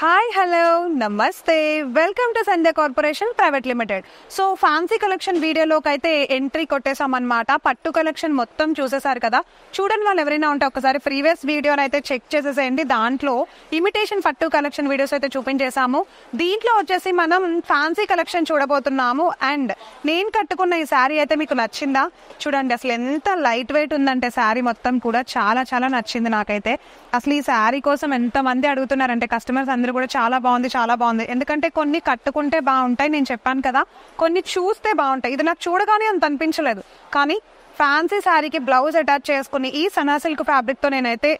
Hi hello నమస్తే welcome to Sandhya corporation private limited. So fancy collection వీడియోలోకి అయితే entry కొట్టేసామన్నమాట. పట్టు కలెక్షన్ మొత్తం చూసేసారు కదా. చూడని వాళ్ళు ఎవరైనా ఉంటే ఒకసారి ప్రీవియస్ వీడియోని అయితే చెక్ చేసేసేయండి. దాంట్లో ఇమిటేషన్ పట్టు కలెక్షన్ వీడియోస్ అయితే చూపించేసాము. దీంట్లో వచ్చేసి మనం ఫ్యాన్సీ కలెక్షన్ చూడబోతున్నాము. అండ్ నేను కట్టుకున్న ఈ శారీ అయితే మీకు నచ్చిందా? చూడండి అసలు ఎంత లైట్ వెయిట్ ఉందంటే శారీ మొత్తం కూడా చాలా చాలా నచ్చింది నాకైతే. అసలు ఈ శారీ కోసం ఎంతమంది అడుగుతున్నారంటే కస్టమర్స్ అందరూ కూడా చాలా బాగుంది. ఎందుకంటే కొన్ని కట్టుకుంటే బాగుంటాయి, నేను చెప్పాను కదా, కొన్ని చూస్తే బాగుంటాయి. ఇది నాకు చూడగానే అంత అనిపించలేదు, కానీ ఫ్యాన్సీ శారీకి బ్లౌజ్ అటాచ్ చేసుకుని ఈ సనా సిల్క్ ఫ్యాబ్రిక్ తో నేనైతే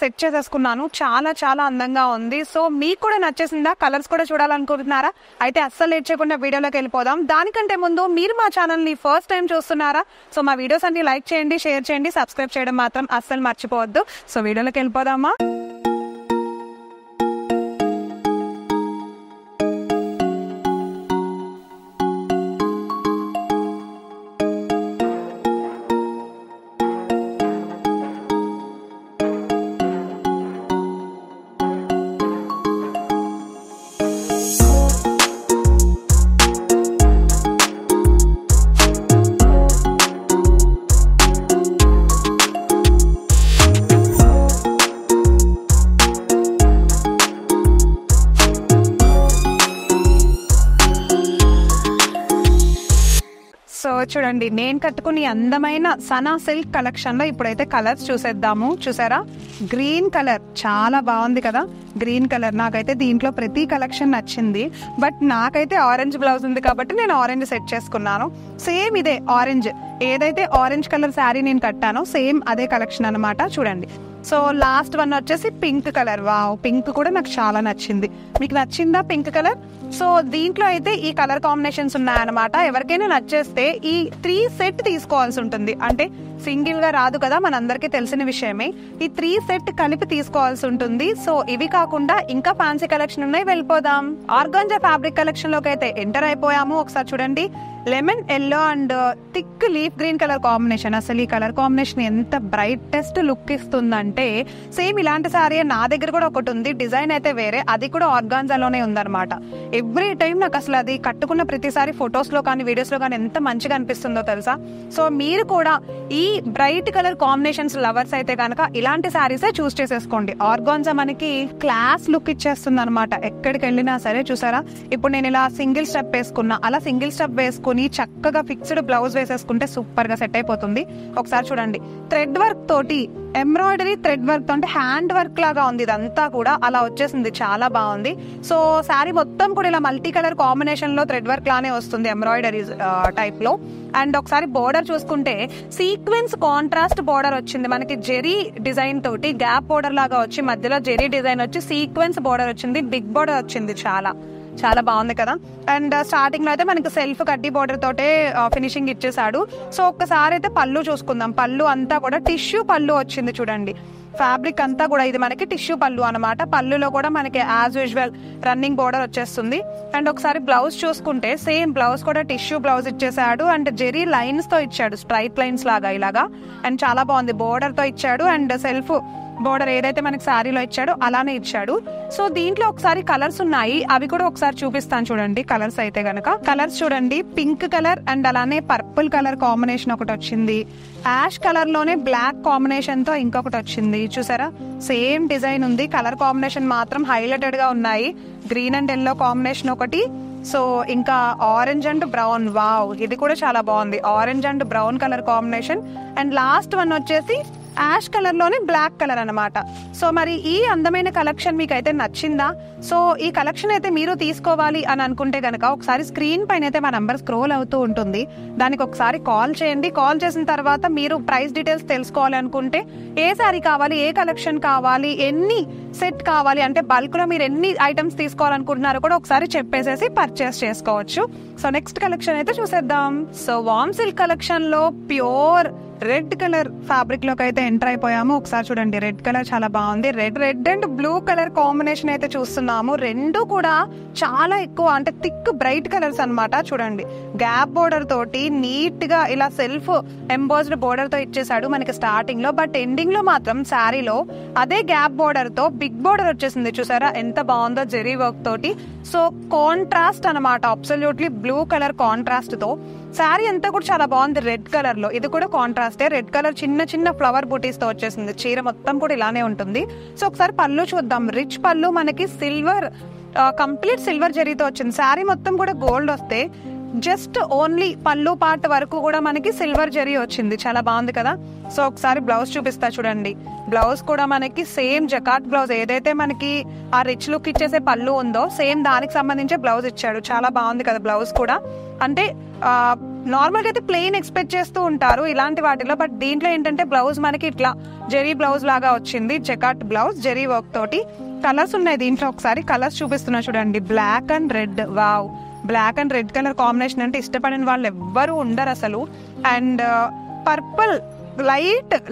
సెట్ చేసేసుకున్నాను. చాలా చాలా అందంగా ఉంది. సో మీకు కూడా నచ్చేసిందా? కలర్స్ కూడా చూడాలనుకుంటున్నారా? అయితే అస్సలు లేట్ చేయకుండా వీడియోలోకి వెళ్ళిపోదాం. దానికంటే ముందు మీరు మా ఛానల్ ని ఫస్ట్ టైం చూస్తున్నారా? సో మా వీడియోస్ అన్ని లైక్ చేయండి, షేర్ చేయండి, సబ్స్క్రైబ్ చేయడం మాత్రం అస్సలు మర్చిపోవద్దు. సో వీడియోలోకి వెళ్ళిపోదామా? సో చూడండి, నేను కట్టుకుని అందమైన సనా సిల్క్ కలెక్షన్ లో ఇప్పుడైతే కలర్స్ చూసేద్దాము. చూసారా, గ్రీన్ కలర్ చాలా బాగుంది కదా. గ్రీన్ కలర్ నాకైతే దీంట్లో ప్రతి కలెక్షన్ నచ్చింది. బట్ నాకైతే ఆరెంజ్ బ్లౌజ్ ఉంది కాబట్టి నేను ఆరెంజ్ సెట్ చేసుకున్నాను. సేమ్ ఇదే ఆరెంజ్, ఏదైతే ఆరెంజ్ కలర్ శారీ నేను కట్టానో సేమ్ అదే కలెక్షన్ అనమాట. చూడండి, సో లాస్ట్ వన్ వచ్చేసి పింక్ కలర్. వావ్, పింక్ కూడా నాకు చాలా నచ్చింది. మీకు నచ్చిందా పింక్ కలర్? సో దీంట్లో అయితే ఈ కలర్ కాంబినేషన్స్ ఉన్నాయన్నమాట. ఎవరికైనా నచ్చేస్తే ఈ 3 సెట్ తీసుకోవాల్సి ఉంటుంది. అంటే సింగిల్ గా రాదు కదా, మనందరికీ తెలిసిన విషయమే. ఈ 3 సెట్ కలిపి తీసుకోవాల్సి ఉంటుంది. సో ఇవి కాకుండా ఇంకా ఫ్యాన్సీ కలెక్షన్ ఉన్నాయి, వెళ్ళిపోదాం. ఆర్గాంజా ఫ్యాబ్రిక్ కలెక్షన్ లోకి అయితే ఎంటర్ అయిపోయాము. ఒకసారి చూడండి, lemon yellow and thick leaf green colour combination. అసలు ఈ కలర్ కాంబినేషన్ ఎంత బ్రైటెస్ట్ లుక్ ఇస్తుందంటే, సేమ్ ఇలాంటి శారీ నా దగ్గర కూడా ఒకటి ఉంది. డిజైన్ అయితే వేరే, అది కూడా ఆర్గాంజాలోనే ఉందన్నమాట. ఎవ్రీ టైం నాకు అసలు అది కట్టుకున్న ప్రతిసారి ఫొటోస్ లో కానీ వీడియోస్ లో కానీ ఎంత మంచిగా అనిపిస్తుందో తెలుసా. సో మీరు కూడా ఈ బ్రైట్ కలర్ కాంబినేషన్స్ లవర్స్ అయితే కనుక ఇలాంటి శారీసే చూస్ చేసేసుకోండి. ఆర్గాంజా మనకి క్లాస్ లుక్ ఇచ్చేస్తుంది అనమాట ఎక్కడికి వెళ్ళినా సరే. చూసారా, ఇప్పుడు నేను ఇలా సింగిల్ స్టెప్ వేసుకున్నా, అలా సింగిల్ స్టెప్ వేసుకుని చక్కగా ఫిక్స్డ్ బ్లౌజ్ వేసేసుకుంటే సూపర్ గా సెట్ అయిపోతుంది. ఒకసారి చూడండి, థ్రెడ్ వర్క్ తోటి, ఎంబ్రాయిడరీ థ్రెడ్ వర్క్ తో, అంటే హ్యాండ్ వర్క్ లాగా ఉంది ఇదంతా కూడా, అలా వచ్చేసింది. చాలా బాగుంది. సో శారీ మొత్తం కూడా ఇలా మల్టీ కలర్ కాంబినేషన్ లో థ్రెడ్ వర్క్ లానే వస్తుంది, ఎంబ్రాయిడరీ టైప్ లో. అండ్ ఒకసారి బోర్డర్ చూసుకుంటే సీక్వెన్స్ కాంట్రాస్ట్ బోర్డర్ వచ్చింది మనకి. జెరీ డిజైన్ తోటి గ్యాప్ బోర్డర్ లాగా వచ్చి మధ్యలో జెరీ డిజైన్ వచ్చి సీక్వెన్స్ బోర్డర్ వచ్చింది, బిగ్ బోర్డర్ వచ్చింది. చాలా చాలా బాగుంది కదా. అండ్ స్టార్టింగ్ లో అయితే మనకి సెల్ఫ్ కడ్డీ బోర్డర్ తోటే ఫినిషింగ్ ఇచ్చేసాడు. సో ఒక్కసారి అయితే పళ్ళు చూసుకుందాం. పళ్ళు అంతా కూడా టిష్యూ పళ్ళు వచ్చింది. చూడండి, ఫ్యాబ్రిక్ అంతా కూడా ఇది మనకి టిష్యూ పళ్ళు అనమాట. పళ్ళులో కూడా మనకి యాజ్ యూజువల్ రన్నింగ్ బోర్డర్ వచ్చేస్తుంది. అండ్ ఒకసారి బ్లౌజ్ చూసుకుంటే సేమ్ బ్లౌజ్ కూడా టిష్యూ బ్లౌజ్ ఇచ్చేసాడు. అండ్ జెరీ లైన్స్ తో ఇచ్చాడు, స్ట్రైట్ లైన్స్ లాగా ఇలాగా. అండ్ చాలా బాగుంది, బోర్డర్ తో ఇచ్చాడు. అండ్ సెల్ఫ్ బోర్డర్ ఏదైతే మనకి శారీలో ఇచ్చాడో అలానే ఇచ్చాడు. సో దీంట్లో ఒకసారి కలర్స్ ఉన్నాయి, అవి కూడా ఒకసారి చూపిస్తాను. చూడండి కలర్స్ అయితే గనక, కలర్స్ చూడండి, పింక్ కలర్ అండ్ అలానే పర్పుల్ కలర్ కాంబినేషన్ ఒకటి వచ్చింది. యాష్ కలర్ లోనే బ్లాక్ కాంబినేషన్ తో ఇంకొకటి వచ్చింది. చూసారా, సేమ్ డిజైన్ ఉంది, కలర్ కాంబినేషన్ మాత్రం హైలైటెడ్ గా ఉన్నాయి. గ్రీన్ అండ్ ఎల్లో కాంబినేషన్ ఒకటి. సో ఇంకా ఆరెంజ్ అండ్ బ్రౌన్. వావ్, ఇది కూడా చాలా బాగుంది, orange and brown colour combination. And last one వచ్చేసి యాష్ కలర్ లోనే బ్లాక్ కలర్ అనమాట. సో మరి ఈ అందమైన కలెక్షన్ మీకు అయితే నచ్చిందా? సో ఈ కలెక్షన్ అయితే మీరు తీసుకోవాలి అని అనుకుంటే గనక ఒకసారి స్క్రీన్ పైన అయితే మా నంబర్ స్క్రోల్ అవుతూ ఉంటుంది, దానికి ఒకసారి కాల్ చేయండి. కాల్ చేసిన తర్వాత మీరు ప్రైస్ డీటెయిల్స్ తెలుసుకోవాలి అనుకుంటే, ఏ శారీ కావాలి, ఏ కలెక్షన్ కావాలి, ఎన్ని సెట్ కావాలి, అంటే బల్క్ లో మీరు ఎన్ని ఐటమ్స్ తీసుకోవాలనుకుంటున్నారో కూడా ఒకసారి చెప్పేసేసి పర్చేస్ చేసుకోవచ్చు. సో నెక్స్ట్ కలెక్షన్ అయితే చూసేద్దాం. సో వామ్ సిల్క్ కలెక్షన్ లో ప్యూర్ రెడ్ కలర్ ఫ్యాబ్రిక్ లోకి అయితే ఎంటర్ అయిపోయాము. ఒకసారి చూడండి, రెడ్ కలర్ చాలా బాగుంది. Red and blue colour combination అయితే చూస్తున్నాము. రెండు కూడా చాలా ఎక్కువ అంటే థిక్ బ్రైట్ కలర్స్ అన్నమాట. చూడండి, గ్యాప్ బోర్డర్ తోటి నీట్ గా ఇలా సెల్ఫ్ ఎంబోస్డ్ బోర్డర్ తో ఇచ్చేసాడు మనకి స్టార్టింగ్ లో. బట్ ఎండింగ్ లో మాత్రం శారీలో అదే గ్యాప్ బోర్డర్ తో బిగ్ బోర్డర్ వచ్చేసింది. చూసారా ఎంత బాగుందో జెరీ వర్క్ తోటి. సో కాంట్రాస్ట్ అనమాట, అబ్సల్యూట్లీ బ్లూ కలర్ కాంట్రాస్ట్ తో శారీ అంతా కూడా చాలా బాగుంది. రెడ్ కలర్ లో ఇది కూడా కాంట్రాస్టే. రెడ్ కలర్ చిన్న చిన్న ఫ్లవర్ బూటీస్ తో వచ్చేసింది. చీర మొత్తం కూడా ఇలానే ఉంటుంది. సో ఒకసారి పళ్ళు చూద్దాం. రిచ్ పళ్ళు మనకి సిల్వర్, కంప్లీట్ సిల్వర్ జరీతో వచ్చింది. శారీ మొత్తం కూడా గోల్డ్ వస్తే జస్ట్ ఓన్లీ పళ్ళు పార్ట్ వరకు కూడా మనకి సిల్వర్ జరీ వచ్చింది. చాలా బాగుంది కదా. సో ఒకసారి బ్లౌజ్ చూపిస్తా చూడండి. బ్లౌజ్ కూడా మనకి సేమ్ జకాట్ బ్లౌజ్, ఏదైతే మనకి ఆ రిచ్ లుక్ ఇచ్చేసే పళ్ళు ఉందో సేమ్ దానికి సంబంధించే బ్లౌజ్ ఇచ్చాడు. చాలా బాగుంది కదా బ్లౌజ్ కూడా. అంటే నార్మల్గా అయితే ప్లెయిన్ ఎక్స్పెక్ట్ చేస్తూ ఉంటారు ఇలాంటి వాటిలో, బట్ దీంట్లో ఏంటంటే బ్లౌజ్ మనకి ఇట్లా జెరీ బ్లౌజ్ లాగా వచ్చింది. జకాట్ బ్లౌజ్ జెరీ వర్క్ తోటి. కలర్స్ ఉన్నాయి దీంట్లో, ఒకసారి కలర్స్ చూపిస్తున్నా చూడండి. Black and red, wow, black and red colour combination అంటే ఇష్టపడిన వాళ్ళు ఎవ్వరూ ఉండరు అసలు. And purple,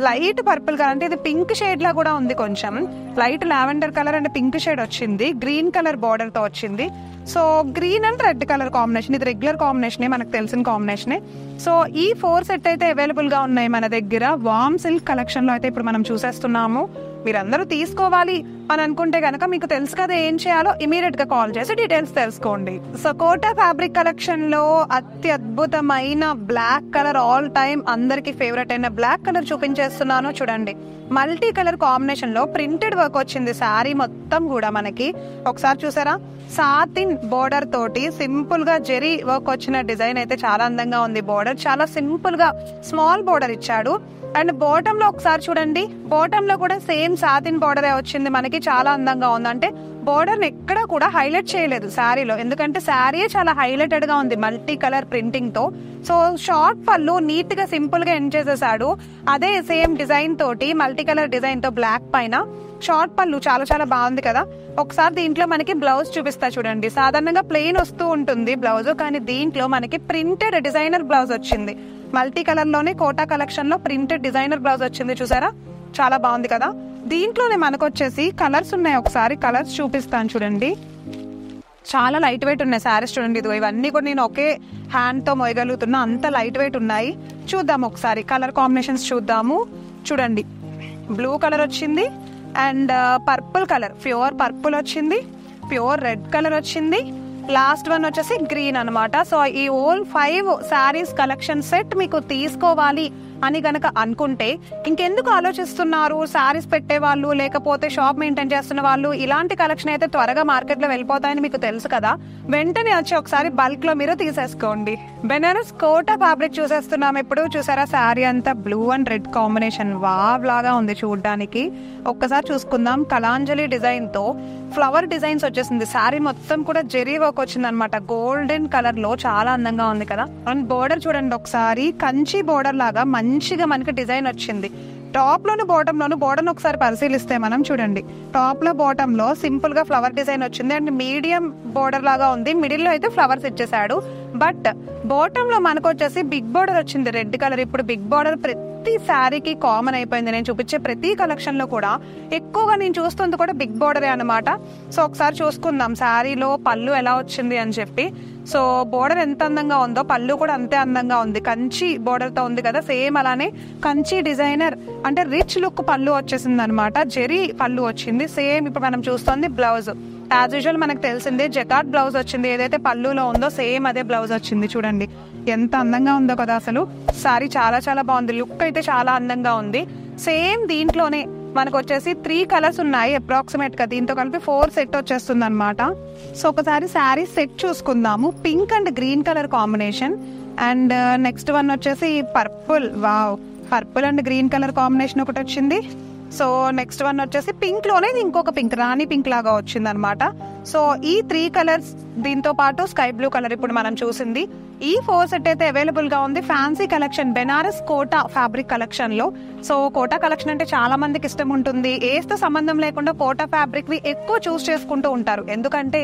light purple colour, అంటే ఇది పింక్ షేడ్ లా కూడా ఉంది. కొంచెం light lavender colour and pink shade వచ్చింది. గ్రీన్ కలర్ బార్డర్ తో వచ్చింది. So green and red colour combination, ఇది రెగ్యులర్ కాంబినేషనే, మనకు తెలిసిన కాంబినేషనే. సో ఈ 4 సెట్ అయితే అవైలబుల్ గా ఉన్నాయి మన దగ్గర. వామ్ సిల్క్ కలెక్షన్ లో అయితే ఇప్పుడు మనం చూసేస్తున్నాము. మీరందరూ తీసుకోవాలి అని అనుకుంటే కనుక మీకు తెలుసు కదా ఏం చేయాలో, ఇమీడియట్ గా కాల్ చేసి డీటెయిల్స్ తెలుసుకోండి. సో కోటా ఫ్యాబ్రిక్ కలెక్షన్ లో అత్యద్భుతమైన బ్లాక్ కలర్, ఆల్ టైమ్ అందరికి ఫేవరెట్ అయిన బ్లాక్ కలర్ చూపించేస్తున్నాను చూడండి. మల్టీ కలర్ కాంబినేషన్ లో ప్రింటెడ్ వర్క్ వచ్చింది శారీ మొత్తం కూడా మనకి. ఒకసారి చూసారా, సాతిన్ బోర్డర్ తోటి సింపుల్ గా జెరీ వర్క్ వచ్చిన డిజైన్ అయితే చాలా అందంగా ఉంది. బోర్డర్ చాలా సింపుల్ గా స్మాల్ బోర్డర్ ఇచ్చాడు. అండ్ బాటమ్ లో ఒకసారి చూడండి, బాటమ్ లో కూడా సేమ్ సాతిన్ బోర్డర్ వచ్చింది మనకి. చాలా అందంగా ఉంది. అంటే బోర్డర్ ఎక్కడ కూడా హైలైట్ చేయలేదు శారీలో, ఎందుకంటే శారీ చాలా హైలైటెడ్ గా ఉంది మల్టీ కలర్ ప్రింటింగ్ తో. సో షార్ట్ పళ్ళు నీట్ గా సింపుల్ గా ఎండ్ చేసేసాడు. అదే సేమ్ డిజైన్ తోటి మల్టీ కలర్ డిజైన్ తో బ్లాక్ పైన షార్ట్ పళ్ళు చాలా చాలా బాగుంది కదా. ఒకసారి దీంట్లో మనకి బ్లౌజ్ చూపిస్తా చూడండి. సాధారణంగా ప్లెయిన్ వస్తూ ఉంటుంది బ్లౌజ్, కానీ దీంట్లో మనకి ప్రింటెడ్ డిజైనర్ బ్లౌజ్ వచ్చింది. మల్టీ కలర్ లోనే కోటా కలెక్షన్ లో ప్రింటెడ్ డిజైనర్ బ్లౌజ్ వచ్చింది. చూసారా చాలా బాగుంది కదా. దీంట్లోనే మనకు వచ్చేసి కలర్స్ ఉన్నాయి. ఒకసారి కలర్స్ చూపిస్తాను చూడండి. చాలా లైట్ వెయిట్ ఉన్నాయి శారీస్ చూడండి. ఇదిగో ఇవన్నీ కూడా నేను ఒకే హ్యాండ్ తో మోయగలుగుతున్నా, అంత లైట్ వెయిట్ ఉన్నాయి. చూద్దాం ఒకసారి కలర్ కాంబినేషన్స్ చూద్దాము. చూడండి, బ్లూ కలర్ వచ్చింది and purple colour, pure purple వచ్చింది, ప్యూర్ రెడ్ కలర్ వచ్చింది, లాస్ట్ వన్ వచ్చేసి గ్రీన్ అనమాట. సో ఈ ఓల్ 5 శారీస్ కలెక్షన్ సెట్ మీకు తీసుకోవాలి అని గనక అనుకుంటే ఇంకెందుకు ఆలోచిస్తున్నారు? శారీస్ పెట్టే వాళ్ళు లేకపోతే షాప్ మెయింటైన్ చేస్తున్న వాళ్ళు ఇలాంటి కలెక్షన్ అయితే త్వరగా మార్కెట్ లో వెళ్ళిపోతాయని మీకు తెలుసు కదా. వెంటనే వచ్చి ఒకసారి బల్క్ లో మీరు తీసేసుకోండి. బెనారస్ కోటా ఫ్యాబ్రిక్ చూసేస్తున్నాం ఇప్పుడు. చూసారా శారీ అంతా blue and red combination, wow లాగా ఉంది చూడడానికి. ఒక్కసారి చూసుకుందాం. కలాంజలి డిజైన్ తో ఫ్లవర్ డిజైన్స్ వచ్చేసింది. శారీ మొత్తం కూడా జెరీ వర్క్ వచ్చింది అనమాట. గోల్డెన్ కలర్ లో చాలా అందంగా ఉంది కదా. అండ్ బోర్డర్ చూడండి ఒకసారి, కంచి బోర్డర్ లాగా మంచిగా మనకి డిజైన్ వచ్చింది. టాప్ లోను బాటమ్ లోను బోర్డర్ ఒకసారి పరిశీలిస్తే మనం చూడండి, టాప్ లో బాటమ్ లో సింపుల్ గా ఫ్లవర్ డిజైన్ వచ్చింది అండ్ మీడియం బోర్డర్ లాగా ఉంది. మిడిల్ లో అయితే ఫ్లవర్స్ ఇచ్చేసాడు. బట్ బాటమ్ లో మనకు వచ్చేసి బిగ్ బోర్డర్ వచ్చింది రెడ్ కలర్. ఇప్పుడు బిగ్ బోర్డర్ ప్రతి శారీకి కామన్ అయిపోయింది. నేను చూపించే ప్రతి కలెక్షన్ లో కూడా ఎక్కువగా నేను చూస్తుంది కూడా బిగ్ బోర్డరే అనమాట. సో ఒకసారి చూసుకుందాం శారీలో పళ్ళు ఎలా వచ్చింది అని చెప్పి. సో బోర్డర్ ఎంత అందంగా ఉందో పళ్ళు కూడా అంతే అందంగా ఉంది. కంచి బోర్డర్ తో ఉంది కదా, సేమ్ అలానే కంచి డిజైనర్ అంటే రిచ్ లుక్ పళ్ళు వచ్చేసింది అనమాట. జెరీ పళ్ళు వచ్చింది. సేమ్ ఇప్పుడు మనం చూస్తుంది బ్లౌజ్ యాజ్ యూజువల్ మనకు తెలిసిందే జకాట్ బ్లౌజ్ వచ్చింది. ఏదైతే పళ్ళులో ఉందో సేమ్ అదే బ్లౌజ్ వచ్చింది. చూడండి ఎంత అందంగా ఉందో కదా అసలు. సారీ చాలా చాలా బాగుంది. లుక్ అయితే చాలా అందంగా ఉంది. సేమ్ దీంట్లోనే మనకు వచ్చేసి 3 కలర్స్ ఉన్నాయి అప్రాక్సిమేట్ గా. దీంతో కలిపి 4 సెట్ వచ్చేస్తుంది అనమాట. సో ఒకసారి శారీ సెట్ చూసుకుందాము. Pink and green colour combination and next one వచ్చేసి purple. Wow, purple and green colour combination ఒకటి వచ్చింది. సో నెక్స్ట్ వన్ వచ్చేసి పింక్ లోనే ఇంకొక పింక్, రాణి పింక్ లాగా వచ్చింది అనమాట. సో ఈ 3 కలర్స్ దీంతో పాటు స్కై బ్లూ కలర్ ఇప్పుడు మనం చూసింది. ఈ 4 సెట్ అయితే అవైలబుల్ గా ఉంది. Fancy collection Banaras Kota fabric collection లో. సో కోటా కలెక్షన్ అంటే చాలా మందికి ఇష్టం ఉంటుంది. ఏస్తో సంబంధం లేకుండా కోటా ఫ్యాబ్రిక్ వి ఎక్కువ చూస్ చేసుకుంటూ ఉంటారు. ఎందుకంటే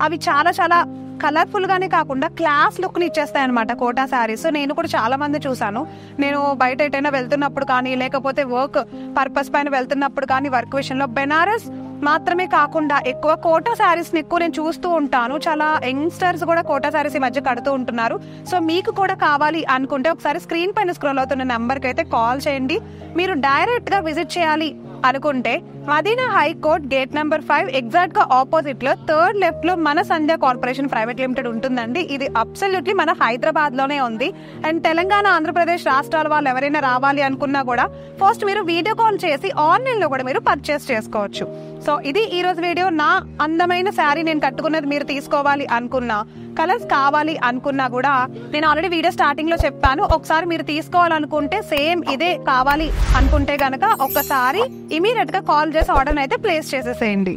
అవి చాలా చాలా కలర్ఫుల్ గానే కాకుండా క్లాస్ లుక్ ని ఇచ్చేస్తాయి అనమాట కోటా శారీస్. నేను కూడా చాలా మంది చూసాను. నేను బయట ఎటైనా వెళ్తున్నప్పుడు కానీ, లేకపోతే వర్క్ పర్పస్ పైన వెళ్తున్నప్పుడు కానీ, వర్క్ విషయంలో బెనారస్ మాత్రమే కాకుండా ఎక్కువ కోటా శారీస్ ని ఎక్కువ నేను చూస్తూ ఉంటాను. చాలా యంగ్స్టర్స్ కూడా కోటా శారీస్ ఈ మధ్య కడుతూ ఉంటున్నారు. సో మీకు కూడా కావాలి అనుకుంటే ఒకసారి స్క్రీన్ పైన స్క్రోల్ అవుతున్న నెంబర్ కి అయితే కాల్ చేయండి. మీరు డైరెక్ట్ గా విజిట్ చేయాలి అనుకుంటే Madina high court gate number 5 exact గా ఆపోజిట్ లో థర్డ్ లెఫ్ట్ లో మన సంధ్య కార్పొరేషన్ ప్రైవేట్ లిమిటెడ్ ఉంటుందండి. ఇది అబ్సల్యూట్లీ మన హైదరాబాద్ లోనే ఉంది. అండ్ తెలంగాణ, ఆంధ్రప్రదేశ్ రాష్ట్రాల వాళ్ళు ఎవరైనా రావాలి అనుకున్నా కూడా ఫస్ట్ మీరు వీడియో కాల్ చేసి ఆన్లైన్ లో కూడా మీరు పర్చేస్ చేసుకోవచ్చు. సో ఇది ఈ రోజు వీడియో. నా అందమైన శారీ నేను కట్టుకున్నది మీరు తీసుకోవాలి అనుకున్నా, కలర్స్ కావాలి అనుకున్నా కూడా నేను ఆల్రెడీ వీడియో స్టార్టింగ్ లో చెప్పాను. ఒకసారి మీరు తీసుకోవాలనుకుంటే సేమ్ ఇదే కావాలి అనుకుంటే గనక ఒక్కసారి ఇమీడియట్ గా కాల్ చేసి ఆర్డర్ అయితే ప్లేస్ చేసేసేయండి.